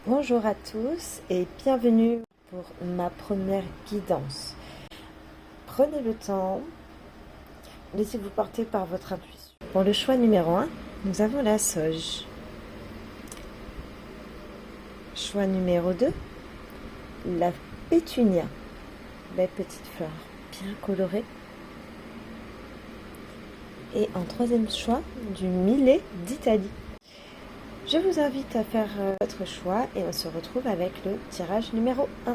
Bonjour à tous et bienvenue pour ma première guidance. Prenez le temps, laissez-vous porter par votre intuition. Pour le choix numéro 1, nous avons la sauge. Choix numéro 2, la pétunia, belle petite fleur bien colorée. Et en troisième choix, du millet d'Italie. Je vous invite à faire votre choix et on se retrouve avec le tirage numéro 1.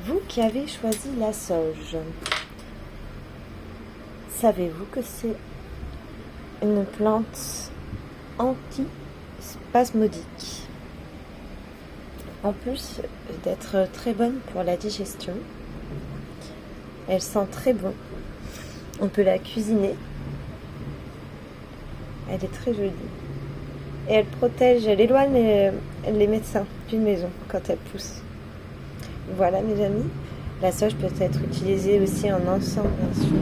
Vous qui avez choisi la sauge, savez-vous que c'est une plante antispasmodique? En plus d'être très bonne pour la digestion, elle sent très bon. On peut la cuisiner. Elle est très jolie. Et elle protège, elle éloigne les médecins d'une maison quand elle pousse. Voilà mes amis, la sauge peut être utilisée aussi en encens bien sûr.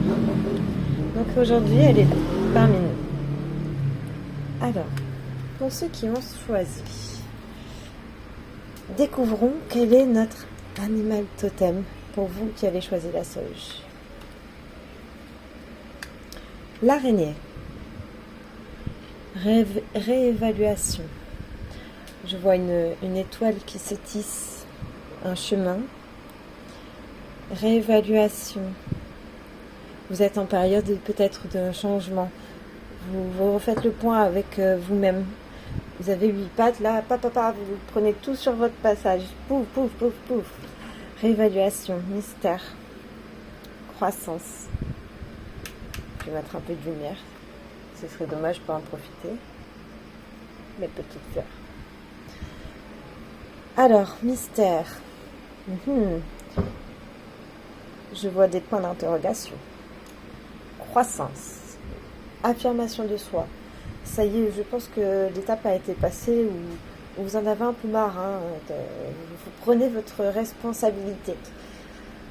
Donc aujourd'hui elle est parmi nous. Alors, pour ceux qui ont choisi, découvrons quel est notre animal totem pour vous qui avez choisi la sauge. L'araignée. Réévaluation. Je vois une étoile qui se tisse, un chemin. Réévaluation. Vous êtes en période peut-être de changement. Vous refaites le point avec vous-même. Vous avez 8 pattes, là, vous prenez tout sur votre passage. Pouf, pouf, pouf, pouf. Réévaluation, mystère, croissance. Je vais mettre un peu de lumière. Ce serait dommage pour en profiter. Mes petites fleurs. Alors, mystère. Je vois des points d'interrogation. Croissance. Affirmation de soi. Ça y est, je pense que l'étape a été passée où vous en avez un peu marre. Vous prenez votre responsabilité.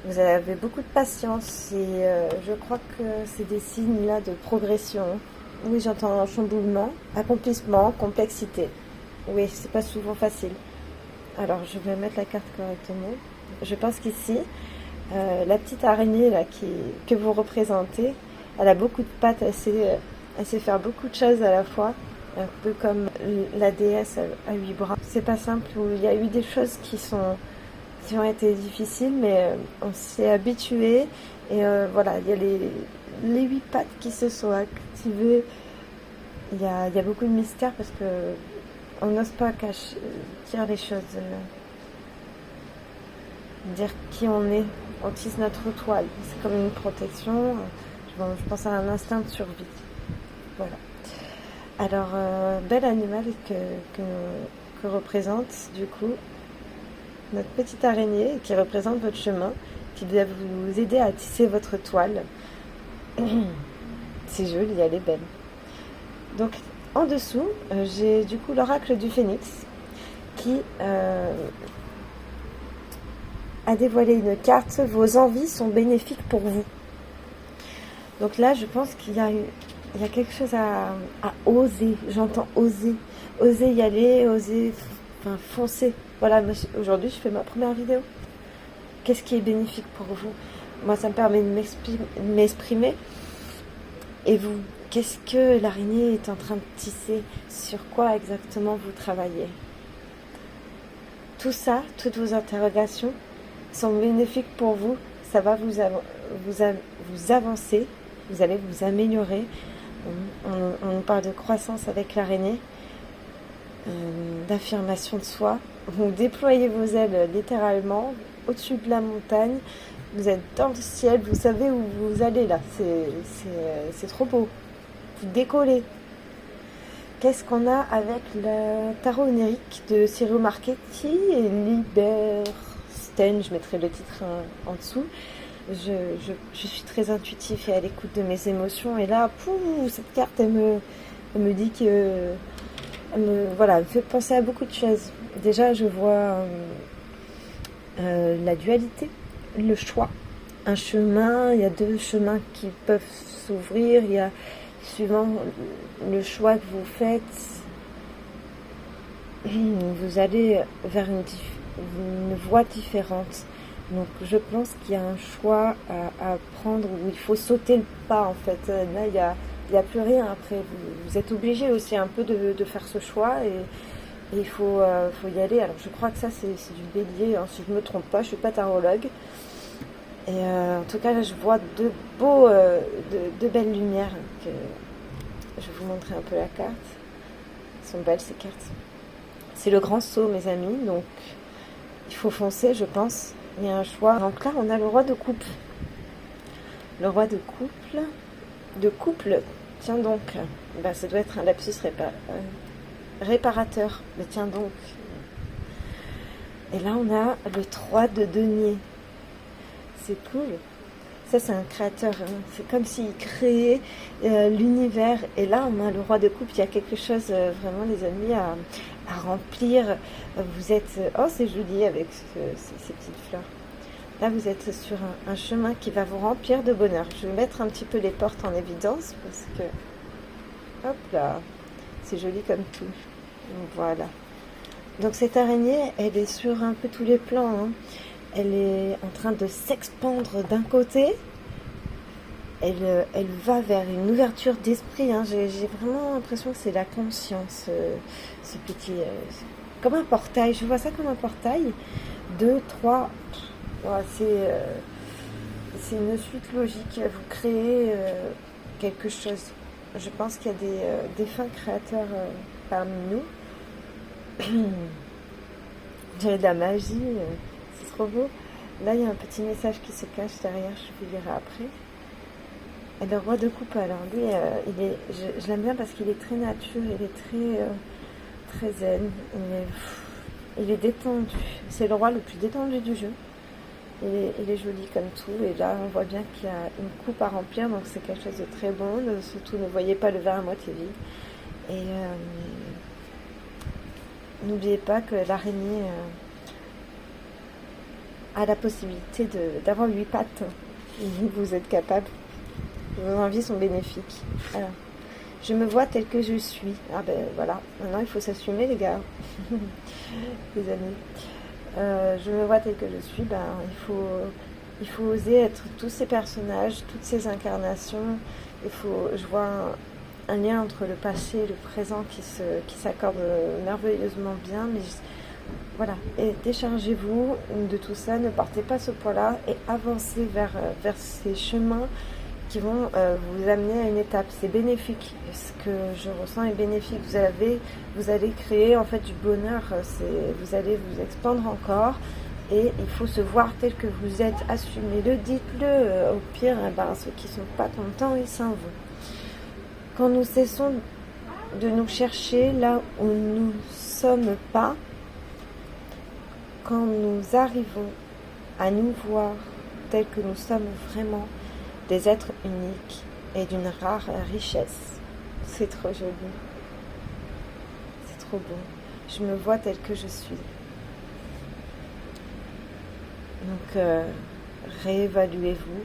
Vous avez beaucoup de patience et je crois que c'est des signes là de progression. Oui, j'entends chamboulement, accomplissement, complexité. Oui, c'est pas souvent facile. Alors, je vais mettre la carte correctement. Je pense qu'ici, la petite araignée là, que vous représentez, elle a beaucoup de pattes, elle sait faire beaucoup de choses à la fois, un peu comme la déesse à 8 bras. C'est pas simple, il y a eu des choses qui ont été difficiles, mais on s'est habitué et voilà, il y a les 8 pattes qui se sont activées. Il y a beaucoup de mystère parce que on n'ose pas dire les choses, dire qui on est. On tisse notre toile, c'est comme une protection. Je pense à un instinct de survie. Voilà. Alors, bel animal que représente du coup notre petite araignée qui représente votre chemin, qui doit vous aider à tisser votre toile. C'est joli, elle est belle. Donc, en dessous, j'ai du coup l'oracle du phénix qui a dévoilé une carte. Vos envies sont bénéfiques pour vous. Donc là, je pense qu'il y a quelque chose à oser. J'entends oser. Oser y aller, oser foncer. Voilà, aujourd'hui, je fais ma première vidéo. Qu'est-ce qui est bénéfique pour vous? Moi, ça me permet de m'exprimer. Et vous, qu'est-ce que l'araignée est en train de tisser? Sur quoi exactement vous travaillez? Tout ça, toutes vos interrogations sont bénéfiques pour vous. Ça va vous avancer. Vous allez vous améliorer. On parle de croissance avec l'araignée, d'affirmation de soi. Vous déployez vos ailes littéralement au-dessus de la montagne. Vous êtes dans le ciel, vous savez où vous allez là. C'est trop beau. Vous décollez. Qu'est-ce qu'on a avec le tarot onirique de Cyril Marchetti et Liberstein? Je mettrai le titre en dessous. Je suis très intuitif et à l'écoute de mes émotions. Et là, cette carte, elle me dit que voilà, me fait penser à beaucoup de choses. Déjà, je vois la dualité, le choix. Un chemin, il y a deux chemins qui peuvent s'ouvrir. Il y a, suivant le choix que vous faites, vous allez vers une voie différente. Donc je pense qu'il y a un choix à prendre où il faut sauter le pas en fait. Là, il y a plus rien après. Vous êtes obligé aussi un peu de faire ce choix et il faut y aller. Alors je crois que ça c'est du bélier, hein, si je ne me trompe pas, je ne suis pas tarologue. Et en tout cas là je vois deux belles lumières. Que je vais vous montrer un peu la carte. Elles sont belles ces cartes. C'est le grand saut mes amis, donc il faut foncer je pense. Il y a un choix. Donc là on a le roi de coupe. Le roi de couple. Tiens donc, ben, ça doit être un lapsus réparateur. Mais tiens donc. Et là on a le 3 de denier. C'est cool. Ça c'est un créateur. Hein. C'est comme s'il créait l'univers. Et là on a le roi de coupe. Il y a quelque chose vraiment les amis à remplir. Vous êtes... Oh c'est joli avec ces petites fleurs. Là, vous êtes sur un chemin qui va vous remplir de bonheur. Je vais mettre un petit peu les portes en évidence parce que... Hop là, c'est joli comme tout. Donc, voilà. Donc cette araignée, elle est sur un peu tous les plans. Hein. Elle est en train de s'expandre d'un côté. Elle va vers une ouverture d'esprit. Hein. J'ai vraiment l'impression que c'est la conscience. Ce petit... comme un portail. Je vois ça comme un portail. 2, 3... Ouais, c'est une suite logique. Vous créez quelque chose. Je pense qu'il y a des fins créateurs parmi nous. J'ai de la magie. C'est trop beau. Là, il y a un petit message qui se cache derrière. Je vous lirai après. Et le roi de coupe, alors lui, je l'aime bien parce qu'il est très nature. Il est très zen. Il est détendu. C'est le roi le plus détendu du jeu. Il est joli comme tout, et là on voit bien qu'il y a une coupe à remplir, donc c'est quelque chose de très bon. Surtout ne voyez pas le verre à moitié vide. Et n'oubliez pas que l'araignée a la possibilité d'avoir 8 pattes. Vous êtes capable. Vos envies sont bénéfiques. Alors, je me vois telle que je suis. Ah ben voilà, maintenant il faut s'assumer les gars, les amis. Je me vois telle que je suis, ben, il faut oser être tous ces personnages, toutes ces incarnations. Je vois un lien entre le passé et le présent qui s'accorde merveilleusement bien. Mais voilà, et déchargez-vous de tout ça, ne partez pas ce poids-là et avancez vers ces chemins qui vont vous amener à une étape. C'est bénéfique. Ce que je ressens est bénéfique. Vous allez créer en fait du bonheur. Vous allez vous expandre encore et il faut se voir tel que vous êtes. Assumez-le, dites-le. Au pire, ceux qui ne sont pas contents, ils s'en vont. Quand nous cessons de nous chercher là où nous ne sommes pas, quand nous arrivons à nous voir tels que nous sommes vraiment, des êtres uniques et d'une rare richesse. C'est trop joli. C'est trop beau. Je me vois telle que je suis. Donc, réévaluez-vous.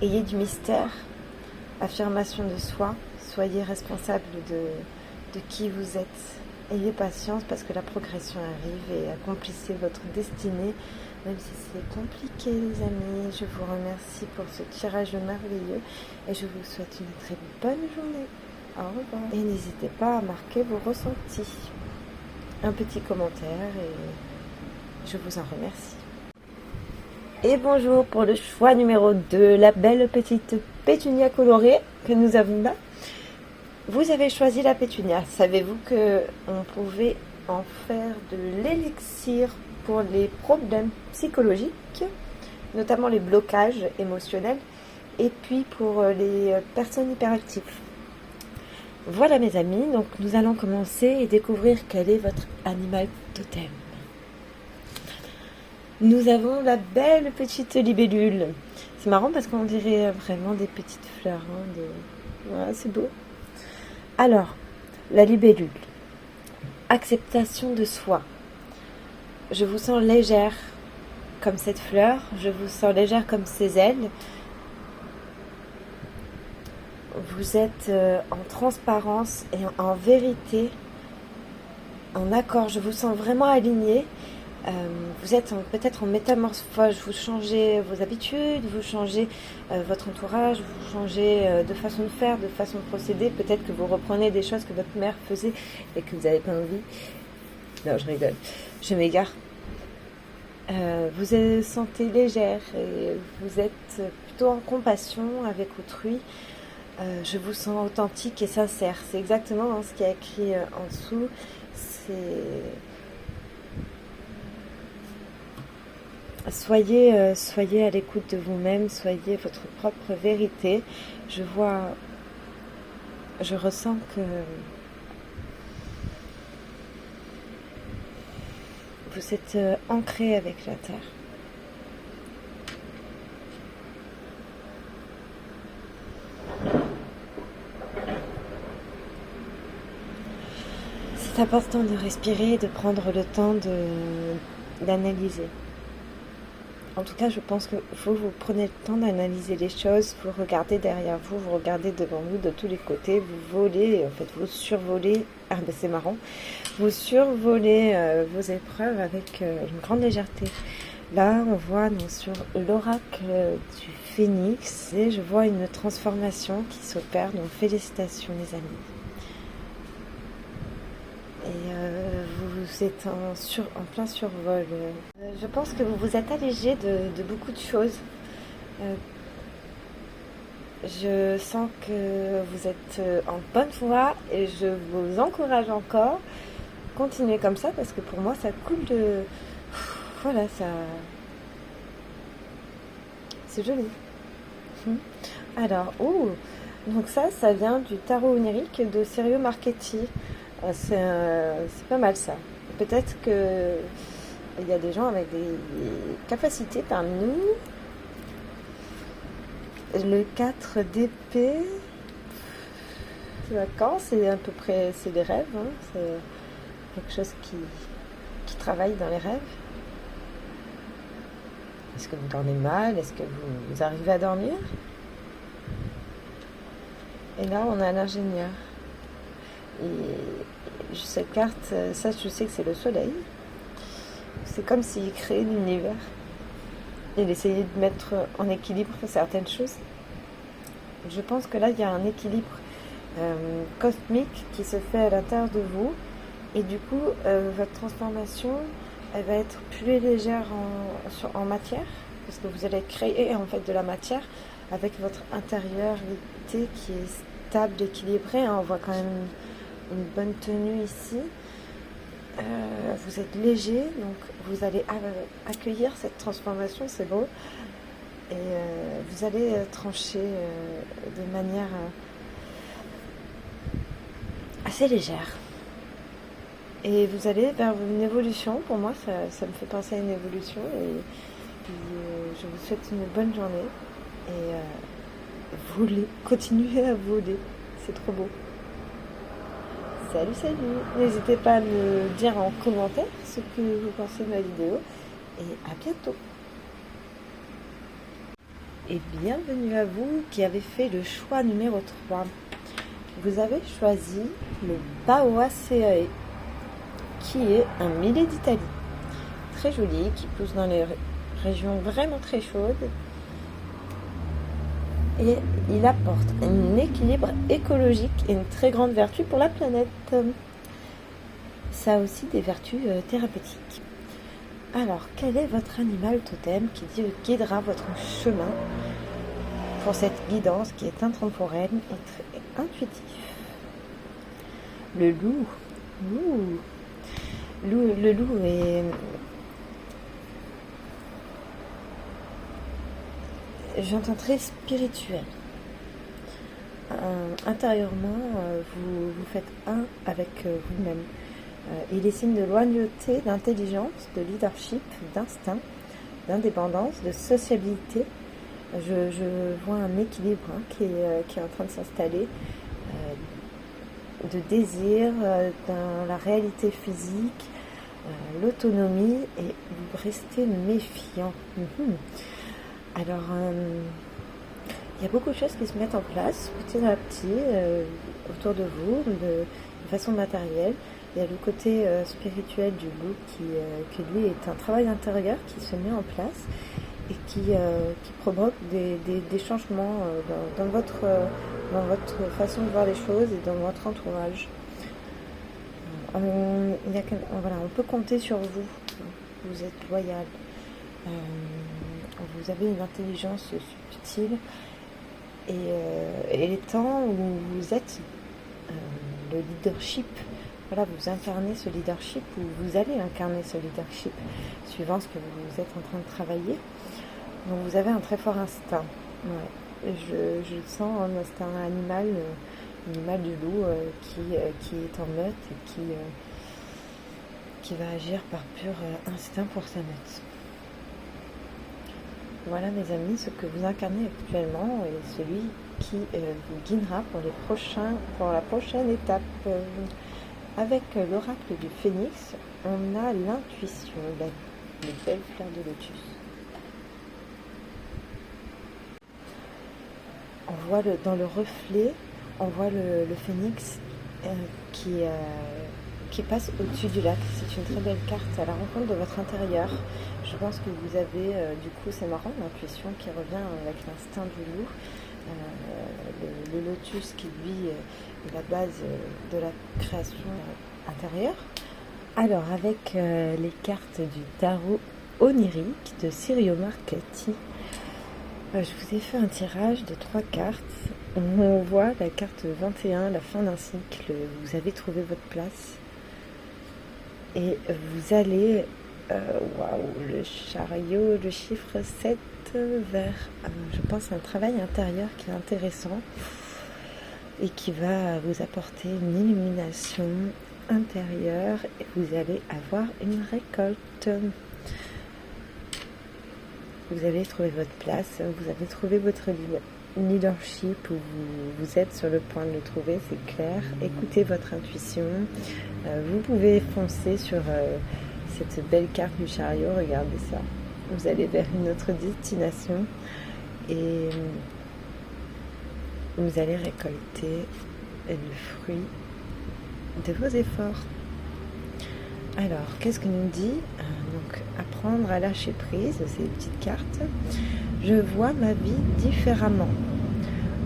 Ayez du mystère. Affirmation de soi. Soyez responsable de qui vous êtes. Ayez patience parce que la progression arrive et accomplissez votre destinée. Même si c'est compliqué les amis, je vous remercie pour ce tirage merveilleux et je vous souhaite une très bonne journée. Au revoir. Et n'hésitez pas à marquer vos ressentis. Un petit commentaire et je vous en remercie. Et bonjour pour le choix numéro 2, la belle petite pétunia colorée que nous avons là. Vous avez choisi la pétunia. Savez-vous qu'on pouvait en faire de l'élixir pour les problèmes psychologiques, notamment les blocages émotionnels, et puis pour les personnes hyperactives. Voilà mes amis, donc nous allons commencer et découvrir quel est votre animal totem. Nous avons la belle petite libellule. C'est marrant parce qu'on dirait vraiment des petites fleurs. Voilà, c'est beau. Alors, la libellule. acceptation de soi. Je vous sens légère comme cette fleur, je vous sens légère comme ces ailes. Vous êtes en transparence et en vérité, en accord. Je vous sens vraiment aligné. Vous êtes peut-être en métamorphose, vous changez vos habitudes, vous changez votre entourage, vous changez de façon de faire, de façon de procéder. Peut-être que vous reprenez des choses que votre mère faisait et que vous n'avez pas envie. Non, je rigole, je m'égare. Vous vous sentez légère et vous êtes plutôt en compassion avec autrui. Je vous sens authentique et sincère. C'est exactement ce qui est écrit en dessous. Soyez à l'écoute de vous-même, soyez votre propre vérité. Je ressens que vous êtes ancré avec la terre. C'est important de respirer et de prendre le temps d'analyser. En tout cas, je pense que vous prenez le temps d'analyser les choses, vous regardez derrière vous, vous regardez devant vous de tous les côtés, vous volez, en fait, vous survolez, ah ben c'est marrant, vous survolez vos épreuves avec une grande légèreté. Là, on voit sur l'oracle du phénix et je vois une transformation qui s'opère, donc félicitations les amis. Et vous êtes en plein survol. Je pense que vous vous êtes allégé de beaucoup de choses. Je sens que vous êtes en bonne voie et je vous encourage encore. Continuez comme ça parce que pour moi ça coule de... Voilà, ça... C'est joli. Alors, donc ça vient du tarot onirique de Sirio Marchetti. C'est pas mal ça. Peut-être que il y a des gens avec des capacités parmi nous. Le 4 d'épée, d'accord, c'est à peu près, c'est des rêves, hein, c'est quelque chose qui travaille dans les rêves. Est-ce que vous dormez mal? Est-ce que vous arrivez à dormir? Et là, on a l'ingénieur. Et cette carte, ça je sais que c'est le soleil. C'est comme s'il créait l'univers. Il essayait de mettre en équilibre certaines choses. Je pense que là, il y a un équilibre cosmique qui se fait à l'intérieur de vous. Et du coup, votre transformation, elle va être plus légère en matière. Parce que vous allez créer en fait de la matière avec votre intériorité qui est stable, équilibrée. On voit quand même une bonne tenue ici. Vous êtes léger, donc vous allez accueillir cette transformation, c'est beau. Et vous allez trancher de manière assez légère. Et vous allez vers une évolution. Pour moi, ça me fait penser à une évolution. Et puis, je vous souhaite une bonne journée. Et volez, continuez à voler. C'est trop beau. Salut, salut! N'hésitez pas à me dire en commentaire ce que vous pensez de ma vidéo. Et à bientôt! Et bienvenue à vous qui avez fait le choix numéro 3. Vous avez choisi le Bauaceae, qui est un millet d'Italie. Très joli, qui pousse dans les régions vraiment très chaudes. Et il apporte un équilibre écologique et une très grande vertu pour la planète. Ça a aussi des vertus thérapeutiques. Alors, quel est votre animal totem qui guidera votre chemin pour cette guidance qui est intemporelle et très intuitive? Le loup. Le loup est... J'entends très spirituel. Intérieurement, vous faites un avec vous-même. Il est signe de loyauté, d'intelligence, de leadership, d'instinct, d'indépendance, de sociabilité. Je vois un équilibre qui est en train de s'installer. de désir, dans la réalité physique, l'autonomie, et vous restez méfiant. Alors, il y a beaucoup de choses qui se mettent en place petit à petit autour de vous, de façon matérielle. Il y a le côté spirituel du loup qui lui est un travail intérieur qui se met en place et qui provoque des changements dans votre façon de voir les choses et dans votre entourage. On peut compter sur vous. Vous êtes loyal. Vous avez une intelligence subtile. Et les temps où vous êtes le leadership, voilà, vous incarnez ce leadership, ou vous allez incarner ce leadership, suivant ce que vous êtes en train de travailler. Donc vous avez un très fort instinct. Ouais. Je sens un instinct animal, l'animal du loup qui est en meute et qui va agir par pur instinct pour sa meute. Voilà mes amis, ce que vous incarnez actuellement est celui qui vous guidera pour la prochaine étape. Avec l'oracle du phénix, on a l'intuition, les belles fleurs de lotus. On voit dans le reflet, on voit le phénix qui passe au-dessus du lac. C'est une très belle carte à la rencontre de votre intérieur. Je pense que vous avez, du coup, c'est marrant, l'intuition qui revient avec l'instinct du loup. Le lotus qui, lui, est la base de la création intérieure. Alors, avec les cartes du tarot onirique de Sirio Marchetti, je vous ai fait un tirage de 3 cartes. On voit la carte 21, la fin d'un cycle. Vous avez trouvé votre place. Et vous allez, le chariot, le chiffre 7, vers, je pense, un travail intérieur qui est intéressant et qui va vous apporter une illumination intérieure, et vous allez avoir une récolte. Vous avez trouvé votre place, vous avez trouvé votre leadership, ou vous êtes sur le point de le trouver, c'est clair. Écoutez votre intuition. Vous pouvez foncer sur cette belle carte du chariot, regardez ça. Vous allez vers une autre destination et vous allez récolter le fruit de vos efforts. Alors, qu'est-ce que nous dit donc, apprendre à lâcher prise, ces petites cartes. Je vois ma vie différemment.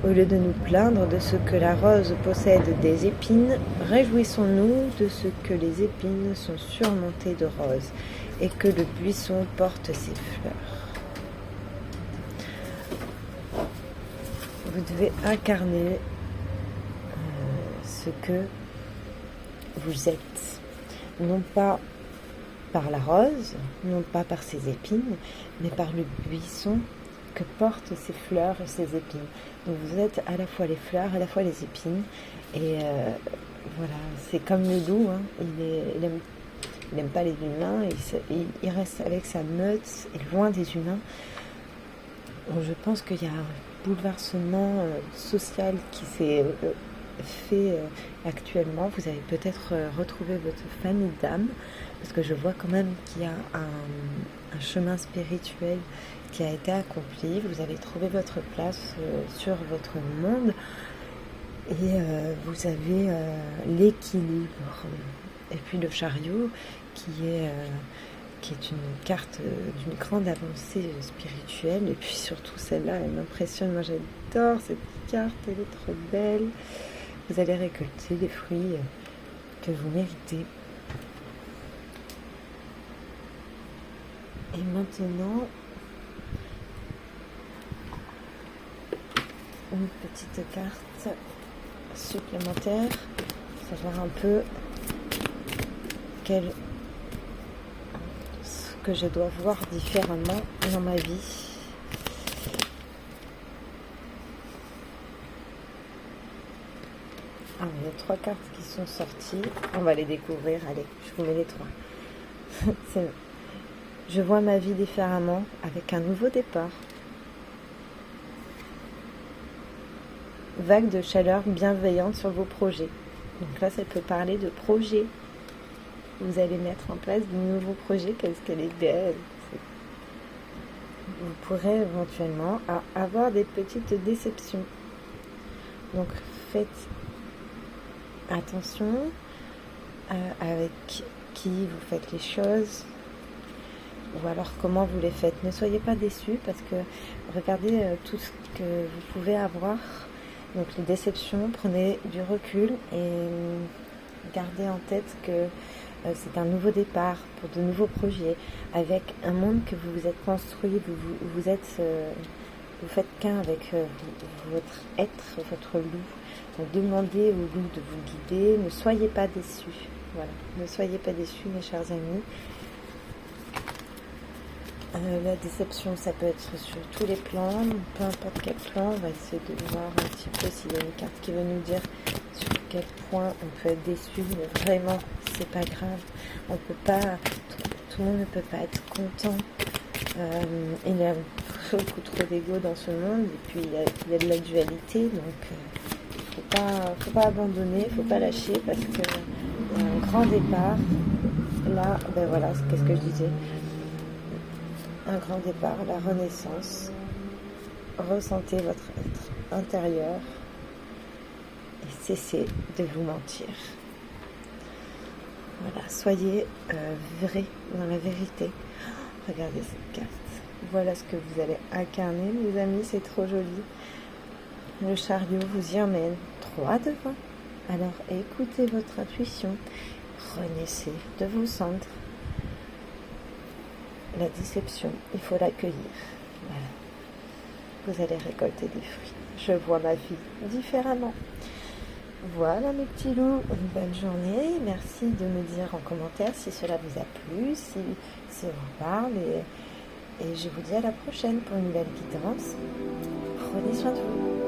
Au lieu de nous plaindre de ce que la rose possède des épines, réjouissons-nous de ce que les épines sont surmontées de roses et que le buisson porte ses fleurs. Vous devez incarner ce que vous êtes. Non pas par la rose, non pas par ses épines, mais par le buisson que portent ses fleurs et ses épines. Donc vous êtes à la fois les fleurs, à la fois les épines. Et voilà, c'est comme le loup, hein. Il n'aime pas les humains, il reste avec sa meute et loin des humains. Donc je pense qu'il y a un bouleversement social qui s'est fait actuellement. Vous avez peut-être retrouvé votre famille d'âme, parce que je vois quand même qu'il y a un chemin spirituel qui a été accompli. Vous avez trouvé votre place sur votre monde et vous avez l'équilibre. Et puis le chariot qui est une carte d'une grande avancée spirituelle. Et puis surtout celle-là, elle m'impressionne. Moi j'adore cette carte, elle est trop belle. Vous allez récolter les fruits que vous méritez. Et maintenant, une petite carte supplémentaire pour savoir un peu ce que je dois voir différemment dans ma vie. Il y a 3 cartes qui sont sorties. On va les découvrir. Allez, je vous mets les 3. Je vois ma vie différemment, avec un nouveau départ. Vague de chaleur bienveillante sur vos projets. Donc là, ça peut parler de projets. Vous allez mettre en place de nouveaux projets. Qu'est-ce qu'elle est belle. Vous pourrez éventuellement avoir des petites déceptions. Donc faites attention avec qui vous faites les choses ou alors comment vous les faites. Ne soyez pas déçus parce que regardez tout ce que vous pouvez avoir. Donc les déceptions, prenez du recul et gardez en tête que c'est un nouveau départ pour de nouveaux projets avec un monde que vous vous êtes construit, vous faites qu'un avec votre être, votre loup. Donc demandez au loup de vous guider, ne soyez pas déçus. Voilà, ne soyez pas déçus mes chers amis. La déception, ça peut être sur tous les plans, peu importe quel plan. On va essayer de voir un petit peu s'il y a une carte qui veut nous dire sur quel point on peut être déçu, mais vraiment, c'est pas grave. On peut pas, tout le monde ne peut pas être content. Il y a beaucoup trop d'ego dans ce monde, et puis il y a de la dualité, donc faut pas abandonner, faut pas lâcher, parce que il y a un grand départ. Là, ben voilà, qu'est-ce que je disais? Un grand départ, la renaissance. Ressentez votre être intérieur et cessez de vous mentir. Voilà, soyez vrai dans la vérité. Regardez cette carte. Voilà ce que vous allez incarner, mes amis, c'est trop joli. Le chariot vous y emmène droit devant. Alors écoutez votre intuition, renaissez de vos cendres. La déception, il faut l'accueillir. Voilà. Vous allez récolter des fruits. Je vois ma vie différemment. Voilà mes petits loups, une bonne journée. Merci de me dire en commentaire si cela vous a plu, si on parle. Et je vous dis à la prochaine pour une nouvelle guidance. Prenez soin de vous.